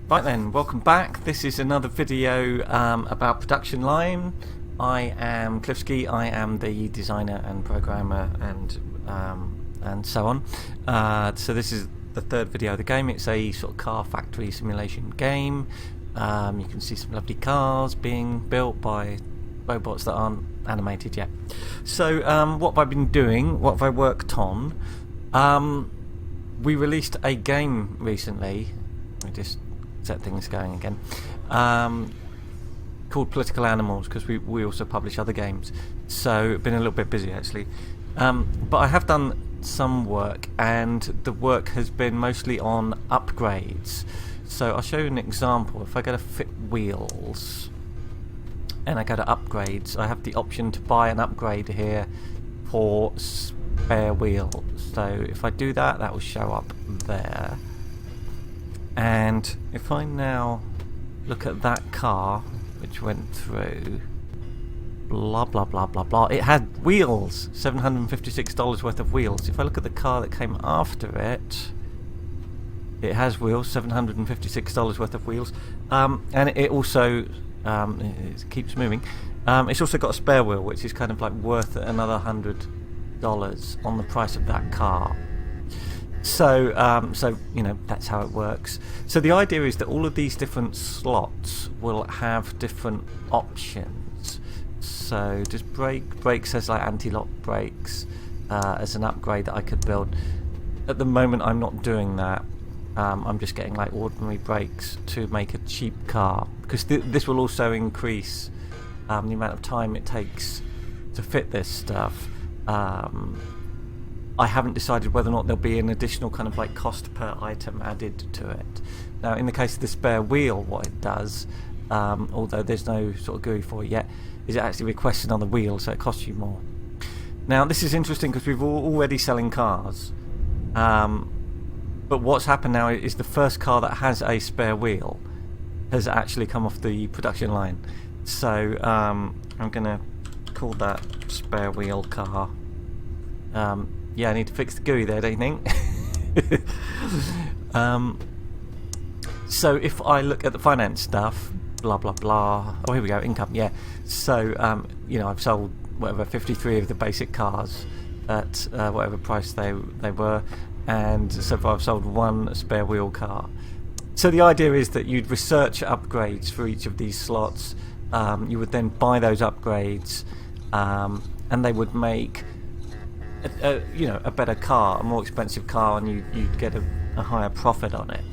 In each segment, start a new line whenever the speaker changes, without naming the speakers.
Right then, welcome back. This is another video about production line. I am Cliffsky. I am the designer and programmer and so on. So this is the third video of the game. It's a sort of car factory simulation game. You can see some lovely cars being built by robots that aren't animated yet. So what have I been doing? What have I worked on? We released a game recently. We just set things going again, called Political Animals, because we also publish other games, so been a little bit busy actually, but I have done some work, and the work has been mostly on upgrades. So I'll show you an example. If I go to fit wheels and I go to upgrades, I have the option to buy an upgrade here for spare wheels. So if I do that, that will show up there. And if I now look at that car which went through, blah blah blah blah blah, it had wheels, $756 worth of wheels. If I look at the car that came after it, it has wheels, $756 worth of wheels, and it also it keeps moving. It's also got a spare wheel, which is kind of like worth another $100 on the price of that car. So, so you know, that's how it works. So the idea is that all of these different slots will have different options. So does brake says like anti-lock brakes as an upgrade that I could build. At the moment I'm not doing that. I'm just getting like ordinary brakes to make a cheap car, because this will also increase the amount of time it takes to fit this stuff. I haven't decided whether or not there'll be an additional kind of like cost per item added to it. Now in the case of the spare wheel, what it does, although there's no sort of GUI for it yet, is it actually requests another wheel, so it costs you more. Now this is interesting because we're already selling cars, but what's happened now is the first car that has a spare wheel has actually come off the production line. So I'm going to call that spare wheel car. Yeah, I need to fix the GUI there, don't you think? So if I look at the finance stuff, blah blah blah. Oh, here we go, income. Yeah. So you know, I've sold whatever 53 of the basic cars at whatever price they were, and so far I've sold one spare wheel car. So the idea is that you'd research upgrades for each of these slots. You would then buy those upgrades, and they would make you know, a better car, a more expensive car, and you'd get a higher profit on it.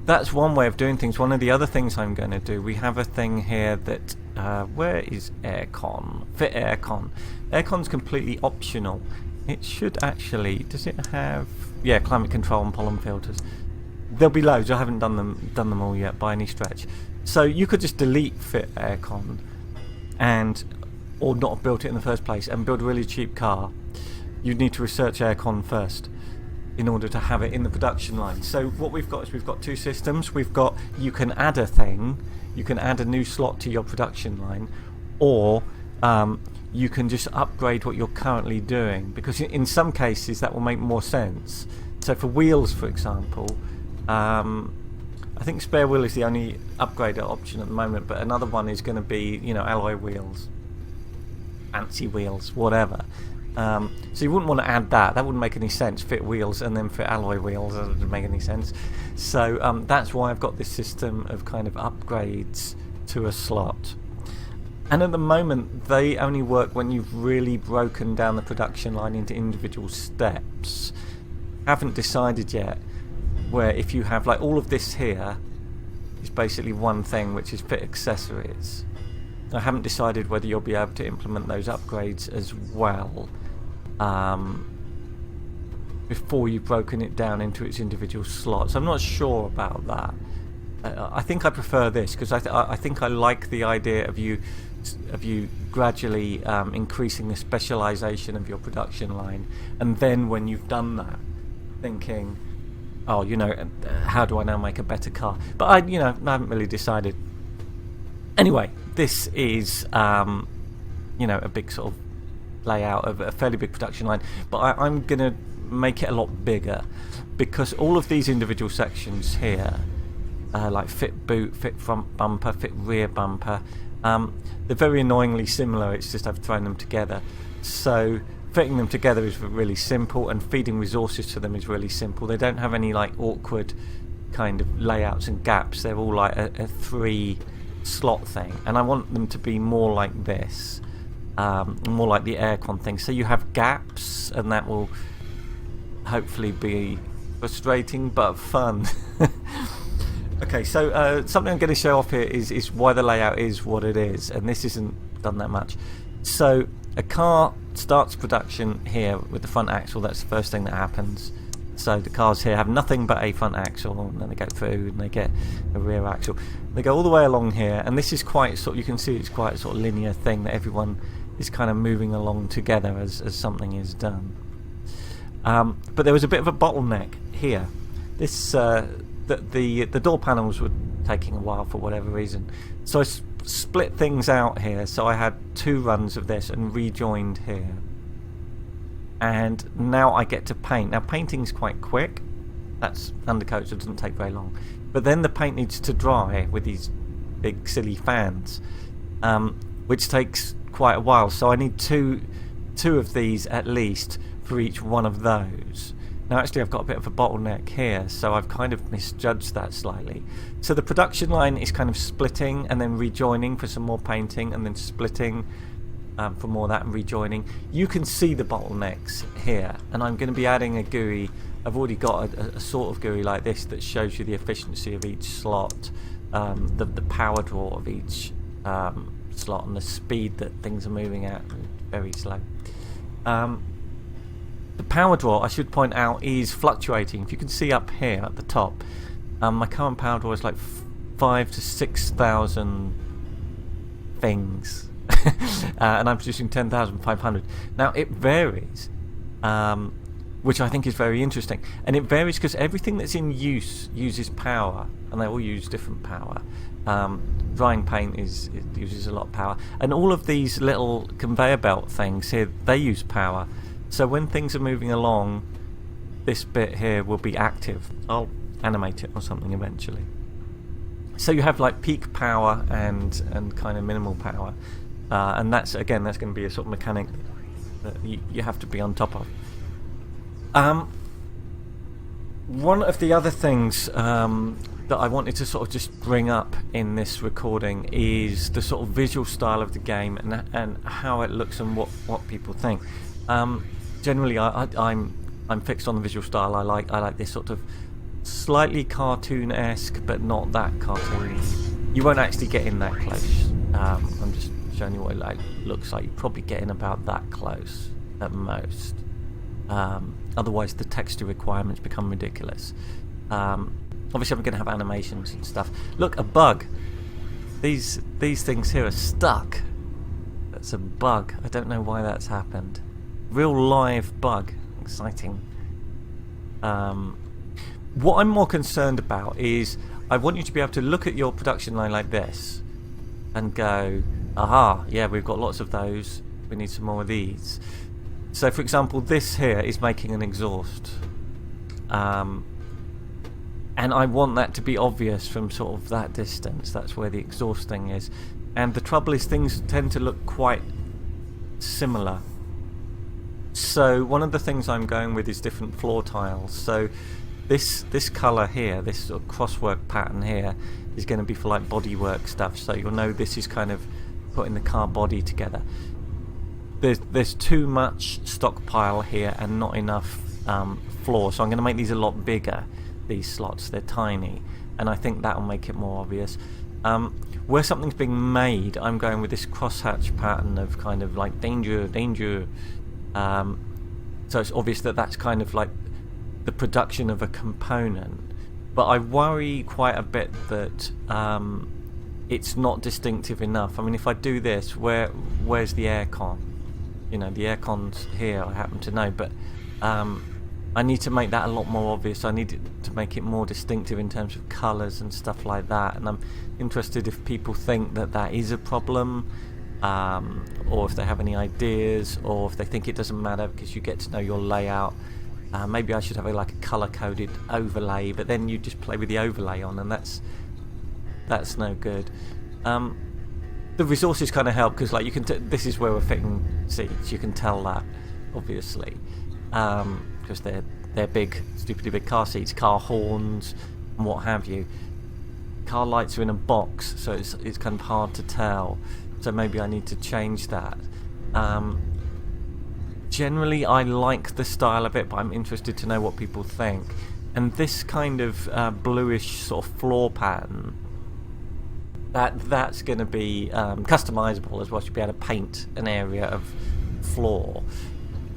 That's one way of doing things. One of the other things I'm going to do, we have a thing here that where is aircon? Fit aircon. Aircon's completely optional. It should actually, does it have, yeah, climate control and pollen filters. There'll be loads. I haven't done them all yet by any stretch. So you could just delete fit aircon or not have built it in the first place and build a really cheap car. You'd need to research aircon first in order to have it in the production line. So what we've got is we've got two systems. We've got, you can add a thing, you can add a new slot to your production line, or you can just upgrade what you're currently doing, because in some cases that will make more sense. So for wheels, for example, I think spare wheel is the only upgrade option at the moment, but another one is going to be, you know, alloy wheels, fancy wheels, whatever. So you wouldn't want to add that. That wouldn't make any sense. Fit wheels and then fit alloy wheels. That doesn't make any sense. So that's why I've got this system of kind of upgrades to a slot. And at the moment, they only work when you've really broken down the production line into individual steps. Haven't decided yet where if you have like all of this here is basically one thing, which is fit accessories. I haven't decided whether you'll be able to implement those upgrades as well before you've broken it down into its individual slots. I'm not sure about that. I think I prefer this, because I think I like the idea of you gradually increasing the specialization of your production line, and then when you've done that, thinking, oh, you know, how do I now make a better car? But I haven't really decided. Anyway, this is you know, a big sort of layout of a fairly big production line, but I'm going to make it a lot bigger, because all of these individual sections here like fit boot, fit front bumper, fit rear bumper. They're very annoyingly similar, it's just I've thrown them together. So fitting them together is really simple, and feeding resources to them is really simple. They don't have any like awkward kind of layouts and gaps. They're all like a 3 slot thing, and I want them to be more like this, more like the aircon thing. So you have gaps, and that will hopefully be frustrating but fun. Okay, so something I'm going to show off here is why the layout is what it is, and this isn't done that much. So a car starts production here with the front axle. That's the first thing that happens. So the cars here have nothing but a front axle, and then they go through and they get a rear axle. They go all the way along here, and this is quite sort. You can see it's quite a sort of linear thing that everyone is kind of moving along together as something is done. But there was a bit of a bottleneck here. This the door panels were taking a while for whatever reason, so I split things out here. So I had 2 runs of this and rejoined here. And now I get to paint. Now painting's quite quick. That's undercoat, so it doesn't take very long. But then the paint needs to dry with these big silly fans, which takes quite a while. So I need two of these at least for each one of those. Now actually I've got a bit of a bottleneck here, so I've kind of misjudged that slightly. So the production line is kind of splitting and then rejoining for some more painting, and then splitting for more of that and rejoining. You can see the bottlenecks here, and I'm going to be adding a GUI. I've already got a sort of GUI like this that shows you the efficiency of each slot, the power draw of each slot, and the speed that things are moving at. Very slow. The power draw, I should point out, is fluctuating. If you can see up here at the top, my current power draw is like 5,000 to 6,000 things. And I'm producing 10,500. Now it varies, which I think is very interesting, and it varies because everything that's in use uses power, and they all use different power. Drying paint it uses a lot of power, and all of these little conveyor belt things here, they use power. So when things are moving along, this bit here will be active. I'll animate it or something eventually. So you have like peak power and kind of minimal power. And that's going to be a sort of mechanic that you have to be on top of. One of the other things that I wanted to sort of just bring up in this recording is the sort of visual style of the game and how it looks and what people think. Generally, I'm fixed on the visual style. I like this sort of slightly cartoon-esque, but not that cartoon. You won't actually get in that close. I'm just showing you what it looks like. You're probably getting about that close at most. Otherwise the texture requirements become ridiculous. Obviously I'm going to have animations and stuff. Look, a bug. These things here are stuck. That's a bug. I don't know why that's happened. Real live bug. Exciting. What I'm more concerned about is I want you to be able to look at your production line like this and go, aha, yeah, we've got lots of those, we need some more of these. So for example, this here is making an exhaust, and I want that to be obvious from sort of that distance. That's where the exhaust thing is, and the trouble is things tend to look quite similar. So one of the things I'm going with is different floor tiles. So this colour here, this sort of crosswork pattern here, is going to be for like bodywork stuff, so you'll know this is kind of putting the car body together. There's too much stockpile here and not enough floor, so I'm going to make these a lot bigger, these slots. They're tiny, and I think that'll make it more obvious. Where something's being made, I'm going with this crosshatch pattern of kind of like danger, danger. So it's obvious that that's kind of like the production of a component, but I worry quite a bit that it's not distinctive enough. I mean, if I do this, where's the aircon? You know, the aircon's here, I happen to know, but I need to make that a lot more obvious. I need to make it more distinctive in terms of colours and stuff like that, and I'm interested if people think that that is a problem, or if they have any ideas, or if they think it doesn't matter because you get to know your layout Maybe I should have like a color-coded overlay, but then you just play with the overlay on, and that's no good. The resources kind of help because, like, you can. This is where we're fitting seats. You can tell that, obviously, because they're big, stupidly big car seats, car horns, and what have you. Car lights are in a box, so it's kind of hard to tell. So maybe I need to change that. Generally, I like the style of it, but I'm interested to know what people think. And this kind of bluish sort of floor pattern, that's going to be customizable as well. You'll be able to paint an area of floor.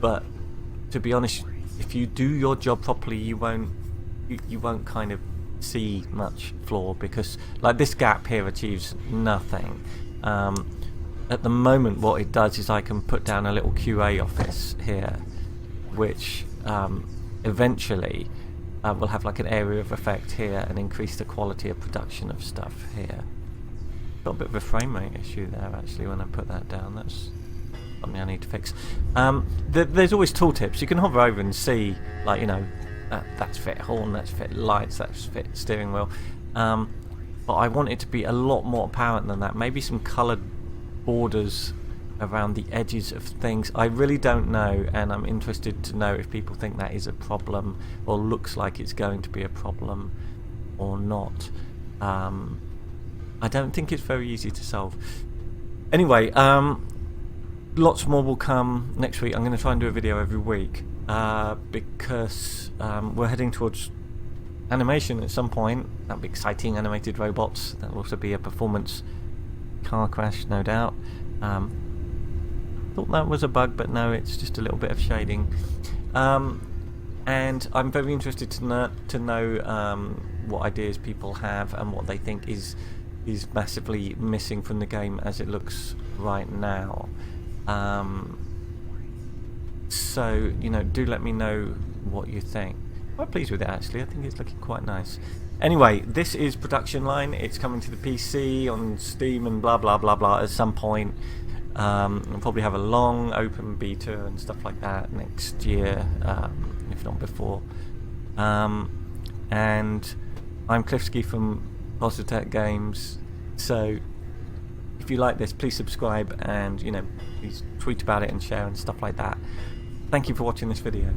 But to be honest, if you do your job properly, you won't kind of see much floor, because like this gap here achieves nothing. At the moment, what it does is I can put down a little QA office here, which eventually will have like an area of effect here and increase the quality of production of stuff here. Got a bit of a frame rate issue there actually when I put that down. That's something I need to fix. There's always tooltips. You can hover over and see, like, you know, that's fit horn, that's fit lights, that's fit steering wheel. But I want it to be a lot more apparent than that. Maybe some coloured borders around the edges of things. I really don't know, and I'm interested to know if people think that is a problem or looks like it's going to be a problem or not. I don't think it's very easy to solve. Anyway, lots more will come next week. I'm going to try and do a video every week because we're heading towards animation at some point. That'll be exciting, animated robots. That'll also be a performance car crash, no doubt. Thought that was a bug, but no, it's just a little bit of shading. And I'm very interested to know what ideas people have and what they think is massively missing from the game as it looks right now. So, you know, do let me know what you think. I'm quite pleased with it actually. I think it's looking quite nice. Anyway, this is Production Line. It's coming to the PC on Steam and blah blah blah blah at some point. We'll probably have a long open beta and stuff like that next year, if not before. And I'm Cliffsky from Positech Games. So if you like this, please subscribe and, you know, please tweet about it and share and stuff like that. Thank you for watching this video.